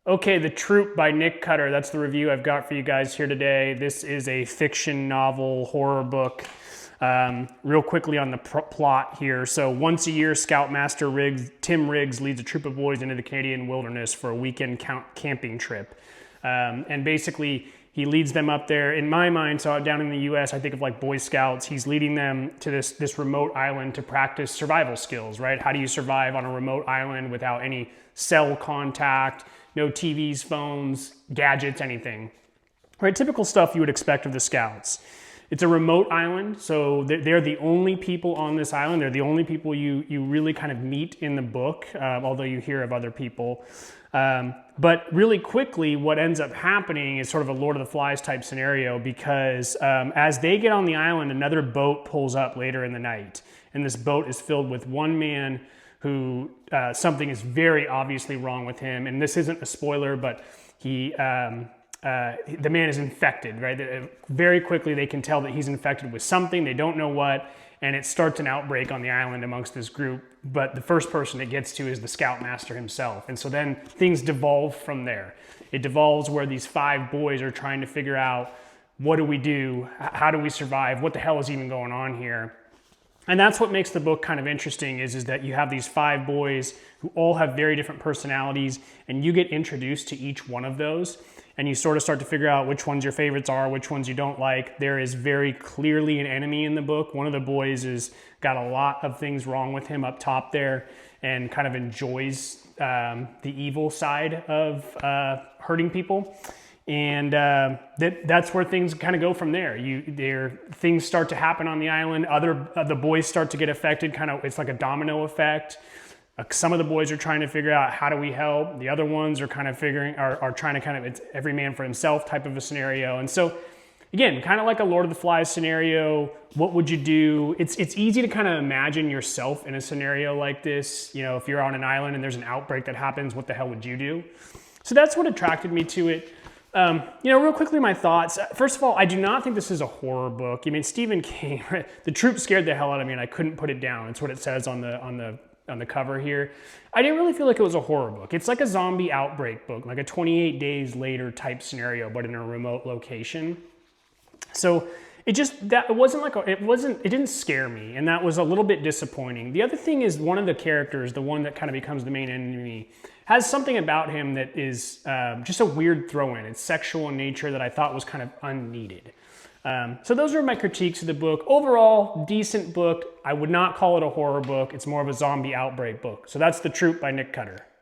Okay, The Troop by Nick Cutter. That's the review I've got for you guys here today. This is a fiction novel horror book. Real quickly on the plot here. So once a year, Scoutmaster Tim Riggs leads a troop of boys into the Canadian wilderness for a weekend camping trip. And basically, he leads them up there. In my mind, so down in the US, I think of like Boy Scouts. He's leading them to this remote island to practice survival skills, right? How do you survive on a remote island without any cell contact, no TVs, phones, gadgets, anything, right? Typical stuff you would expect of the Scouts. It's a remote island, so they're the only people on this island. They're the only people you really kind of meet in the book, although you hear of other people. But really quickly, what ends up happening is sort of a Lord of the Flies type scenario because as they get on the island, another boat pulls up later in the night. And this boat is filled with one man who something is very obviously wrong with him. And this isn't a spoiler, but the man is infected, right? Very quickly they can tell that he's infected with something, they don't know what, and it starts an outbreak on the island amongst this group. But the first person it gets to is the Scoutmaster himself. And so then things devolve from there. It devolves where these 5 boys are trying to figure out, what do we do? How do we survive? What the hell is even going on here? And that's what makes the book kind of interesting is that you have these 5 boys who all have very different personalities, and you get introduced to each one of those, and you sort of start to figure out which ones your favorites are, which ones you don't like. There is very clearly an enemy in the book. One of the boys has got a lot of things wrong with him up top there and kind of enjoys the evil side of hurting people. And that's where things kind of go from there. Things start to happen on the island. The boys start to get affected. It's like a domino effect. Some of the boys are trying to figure out how do we help. The other ones are kind of are trying to it's every man for himself type of a scenario. And so, again, kind of like a Lord of the Flies scenario. What would you do? It's easy to kind of imagine yourself in a scenario like this. You know, if you're on an island and there's an outbreak that happens, what the hell would you do? So that's what attracted me to it. Real quickly, my thoughts. First of all, I do not think this is a horror book. I mean, Stephen King, The Troop scared the hell out of me, and I couldn't put it down. It's what it says on the cover here. I didn't really feel like it was a horror book. It's like a zombie outbreak book, like a 28 days later type scenario, but in a remote location. So it didn't scare me, and that was a little bit disappointing. The other thing is one of the characters, the one that kind of becomes the main enemy, has something about him that is just a weird throw-in. It's sexual in nature that I thought was kind of unneeded. So those are my critiques of the book. Overall, decent book. I would not call it a horror book. It's more of a zombie outbreak book. So that's The Troop by Nick Cutter.